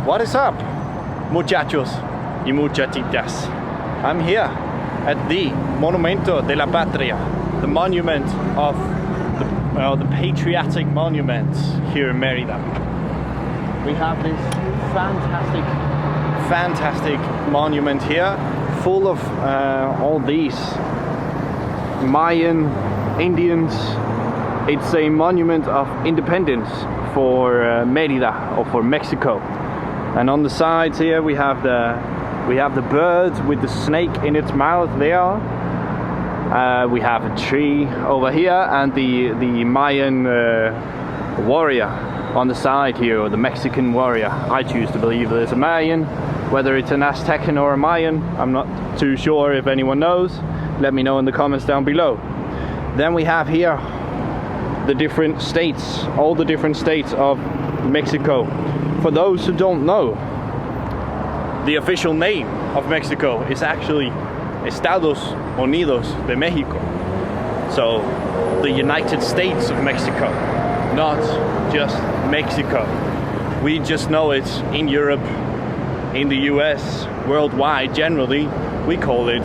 What is up, muchachos y muchachitas? I'm here at the Monumento de la Patria, the monument of the patriotic monument here in Merida. We have this fantastic monument here, full of all these Mayan Indians. It's a monument of independence for Merida, or for Mexico. And on the sides here we have the bird with the snake in its mouth there. We have a tree over here, and the Mayan warrior on the side here, or the Mexican warrior. I choose to believe there's a Mayan. Whether it's an Aztecan or a Mayan, I'm not too sure. If anyone knows, let me know in the comments down below. Then we have here the different states, all the different states of Mexico. For those who don't know, the official name of Mexico is actually Estados Unidos de México. So the United States of Mexico, not just Mexico. We just know it in Europe, in the US, worldwide generally, we call it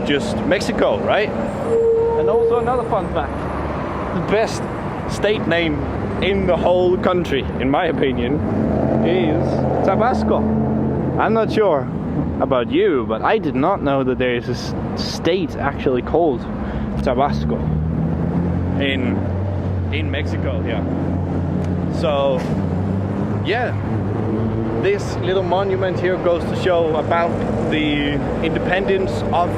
just Mexico, right? And also another fun fact, the best state name in the whole country, in my opinion, is Tabasco. I'm not sure about you, but I did not know that there is a state actually called Tabasco in Mexico. Yeah. So yeah, this little monument here goes to show about the independence of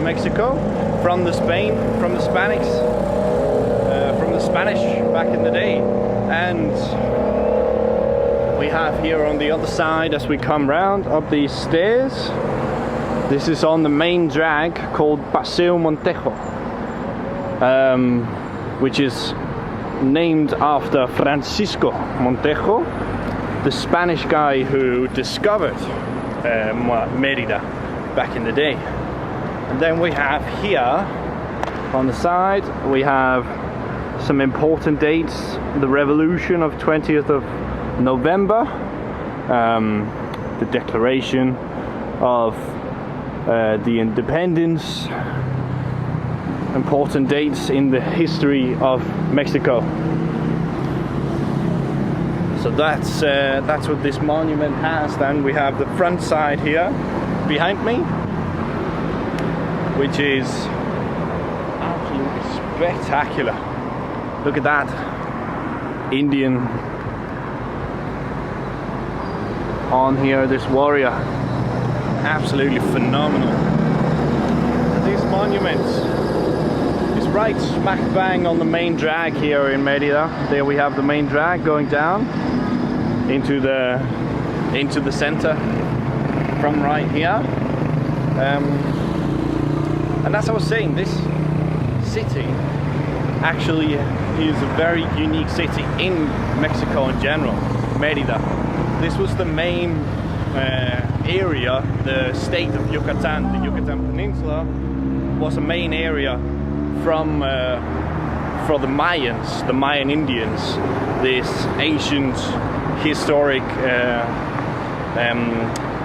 Mexico from the Spanish back in the day. And we have here on the other side, as we come round up these stairs, this is on the main drag called Paseo Montejo, which is named after Francisco Montejo, the Spanish guy who discovered Merida back in the day. And then we have here on the side, we have some important dates. The revolution of 20th of November, the declaration of the independence, important dates in the history of Mexico. So that's what this monument has. Then we have the front side here behind me, which is absolutely spectacular. Look at that Indian on here, this warrior, absolutely phenomenal. This monument is right smack bang on the main drag here in Merida. There we have the main drag going down into the center from right here. And as I was saying, this city actually is a very unique city in Mexico in general, Merida. This was the main area, the state of Yucatan, the Yucatan Peninsula was a main area for the Mayans, the Mayan Indians, this ancient historic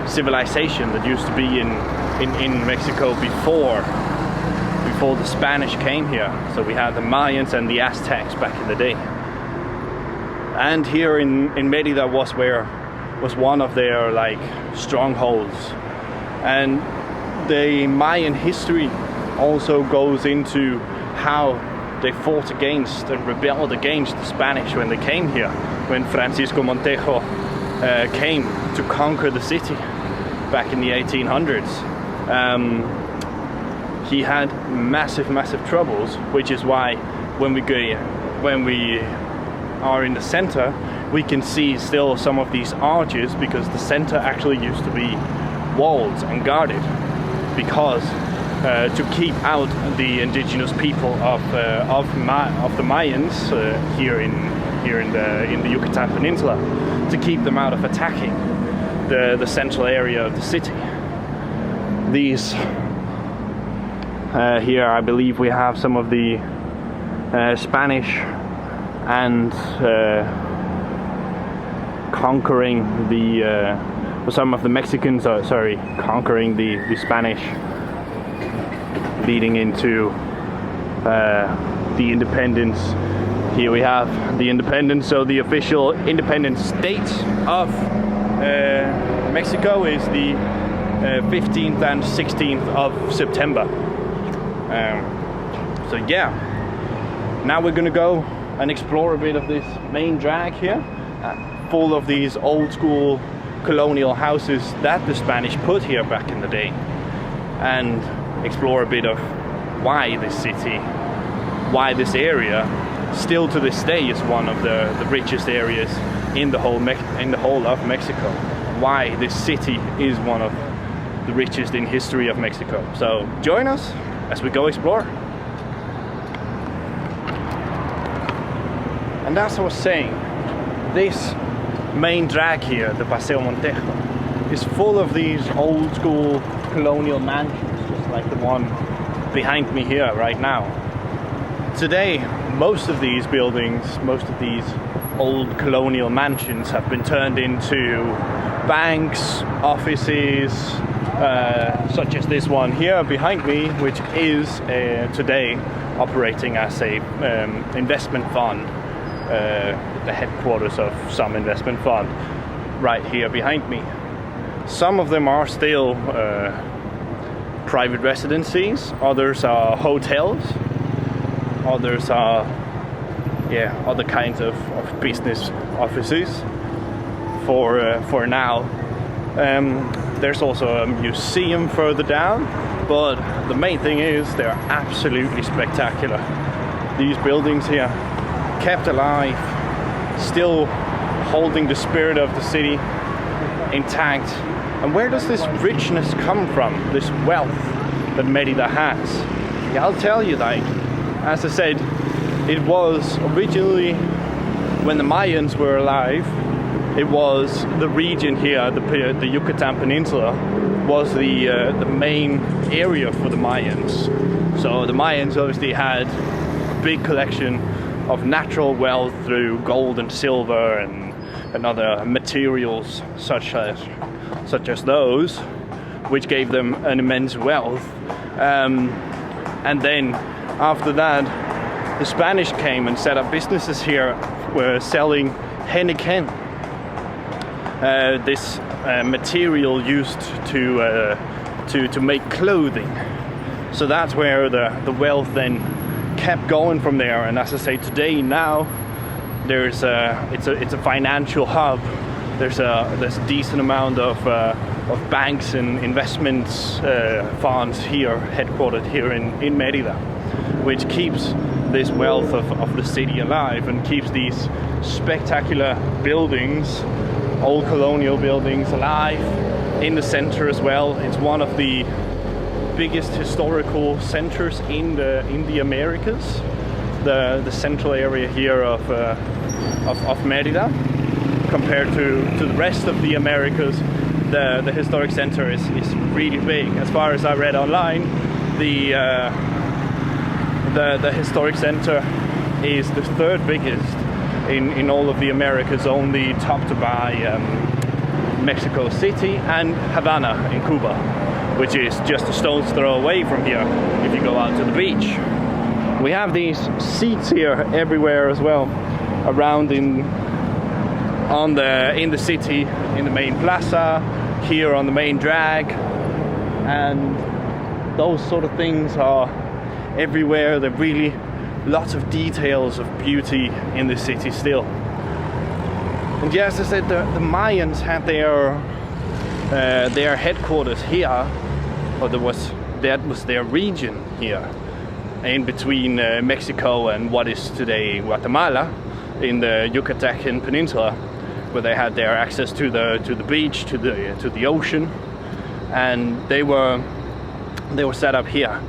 civilization that used to be in Mexico before the Spanish came here. So we had the Mayans and the Aztecs back in the day. And here in Merida was one of their like strongholds. And the Mayan history also goes into how they fought against and rebelled against the Spanish when they came here, when Francisco Montejo came to conquer the city back in the 1800s. He had massive troubles, which is why when we are in the center, we can see still some of these arches, because the center actually used to be walled and guarded, because to keep out the indigenous people of the Mayans here in the Yucatan Peninsula, to keep them out of attacking the central area of the city. These here, I believe we have some of the Spanish and conquering some of the Mexicans, conquering the Spanish, leading into the independence. Here we have the independence, so the official independent state of Mexico is the 15th and 16th of September. So yeah, now we're gonna go and explore a bit of this main drag here, full of these old school colonial houses that the Spanish put here back in the day, and explore a bit of why this city, why this area still to this day is one of the richest areas in the whole of Mexico. Why this city is one of the richest in history of Mexico. So join us as we go explore. And as I was saying, this main drag here, the Paseo Montejo, is full of these old school colonial mansions, just like the one behind me here right now. Today, most of these buildings, most of these old colonial mansions have been turned into banks, offices, such as this one here behind me, which is today operating as a investment fund, the headquarters of some investment fund right here behind me. Some of them are still private residencies, others are hotels, others are other kinds of business offices for now. There's also a museum further down, but the main thing is they're absolutely spectacular. These buildings here, kept alive, still holding the spirit of the city intact. And where does this richness come from, this wealth that Merida has? Yeah, I'll tell you, like, as I said, it was originally, when the Mayans were alive, it was the region here, the Yucatan Peninsula, was the main area for the Mayans. So the Mayans obviously had a big collection of natural wealth through gold and silver and other materials such as those, which gave them an immense wealth. And then after that, the Spanish came and set up businesses here, were selling henequen, this material used to make clothing. So that's where the wealth then kept going from there. And as I say, today now it's a financial hub. There's a decent amount of banks and investments funds here, headquartered here in Merida, which keeps this wealth of the city alive and keeps these spectacular buildings, old colonial buildings, alive in the center as well. It's one of the biggest historical centers in the Americas, the central area here of Merida. Compared to the rest of the Americas, the historic center is really big. As far as I read online, the historic center is the third biggest in all of the Americas, only topped by Mexico City and Havana in Cuba, which is just a stone's throw away from here if you go out to the beach. We have these seats here everywhere as well, around in the city, in the main plaza, here on the main drag, and those sort of things are everywhere. There are really lots of details of beauty in the city still. And yeah, as I said, the Mayans had their headquarters here, or that was their region here, in between Mexico and what is today Guatemala, in the Yucatan Peninsula, where they had their access to the beach, to the ocean, and they were set up here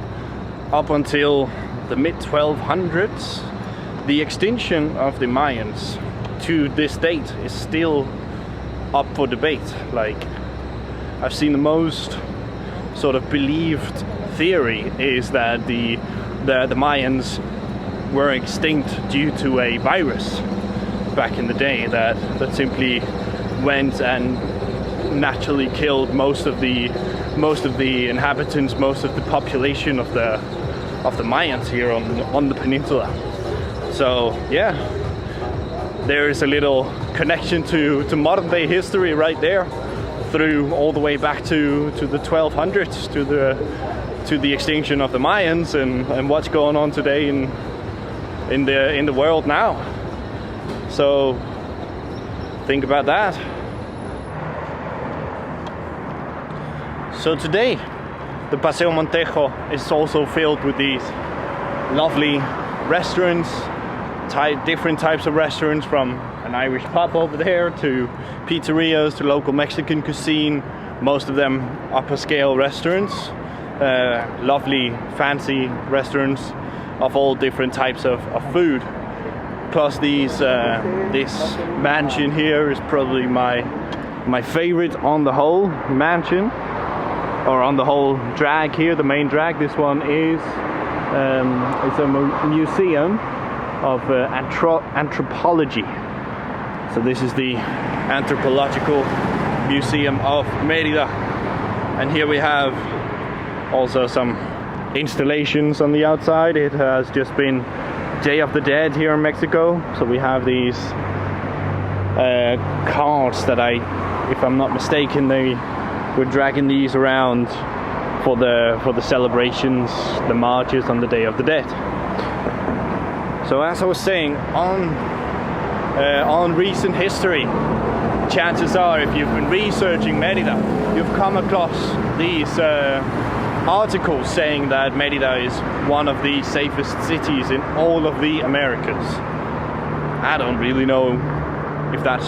up until the mid-1200s. The extinction of the Mayans to this date is still up for debate. Like, I've seen the most sort of believed theory is that the Mayans were extinct due to a virus back in the day that simply went and naturally killed most of the inhabitants, most of the population of the Mayans here on the peninsula. So yeah, there is a little connection to modern day history right there, through all the way back to the 1200s, to the extinction of the Mayans, and what's going on today in the world now. So think about that. So today the Paseo Montejo is also filled with these lovely restaurants, different types of restaurants, from an Irish pub over there to pizzerias to local Mexican cuisine, most of them upper scale restaurants, lovely fancy restaurants of all different types of food. Plus this mansion here is probably my favorite on the whole mansion, or on the whole drag here, the main drag. This one is it's a museum of anthropology. So this is the Anthropological Museum of Merida, and here we have also some installations on the outside. It has just been Day of the Dead here in Mexico, so we have these carts that if I'm not mistaken, we're dragging these around for the celebrations, the marches on the Day of the Dead. So as I was saying, on recent history, chances are, if you've been researching Merida, you've come across these articles saying that Merida is one of the safest cities in all of the Americas. I don't really know if that's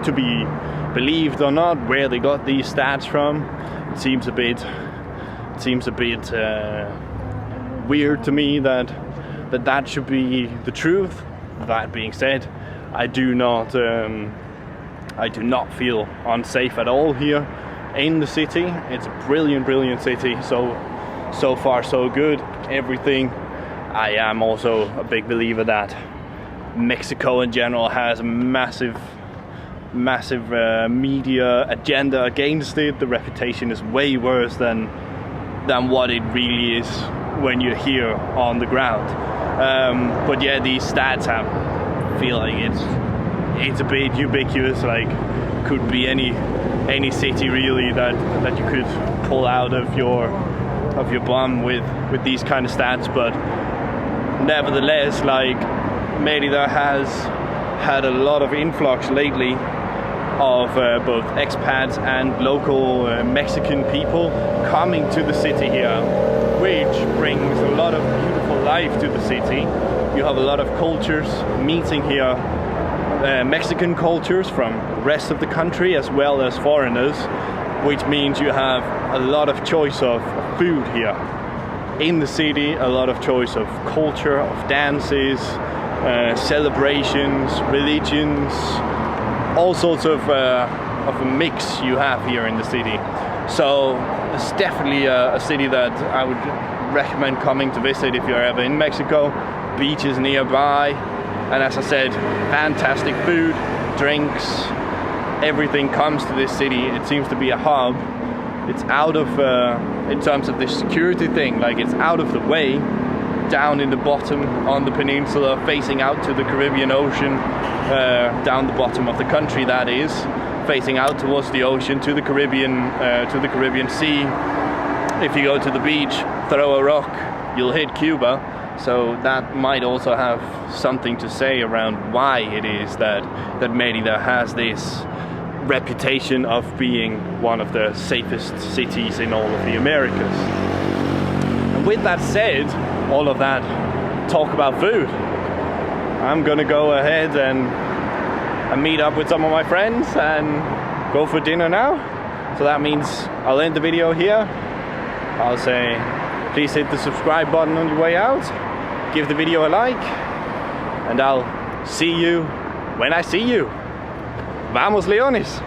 to be believed or not, where they got these stats from. It seems a bit weird to me that should be the truth. That being said, I do not feel unsafe at all here in the city. It's a brilliant city. So far so good. Everything. I am also a big believer that Mexico in general has a massive media agenda against it. The reputation is way worse than what it really is when you're here on the ground. But yeah, these stats feel like it's a bit ubiquitous. Like, could be any city really that you could pull out of your bum with these kind of stats. But nevertheless, like, Merida has had a lot of influx lately of both expats and local Mexican people coming to the city here, which brings a lot of beautiful life to the city. You have a lot of cultures meeting here, Mexican cultures from the rest of the country as well as foreigners, which means you have a lot of choice of food here in the city, a lot of choice of culture, of dances, celebrations, religions, all sorts of a mix you have here in the city. So it's definitely a city that I would recommend coming to visit if you're ever in Mexico. Beaches nearby, and as I said, fantastic food, drinks, everything comes to this city. It seems to be a hub. It's out of, in terms of the security thing, like, it's out of the way, down in the bottom on the peninsula, facing out to the Caribbean Ocean, down the bottom of the country, that is, facing out towards the ocean to the Caribbean Sea. If you go to the beach, throw a rock, you'll hit Cuba. So that might also have something to say around why it is that Merida has this reputation of being one of the safest cities in all of the Americas. And with that said, all of that talk about food, I'm gonna go ahead and meet up with some of my friends and go for dinner now. So that means I'll end the video here. I'll say please hit the subscribe button on your way out, give the video a like, and I'll see you when I see you. Vamos, Leones!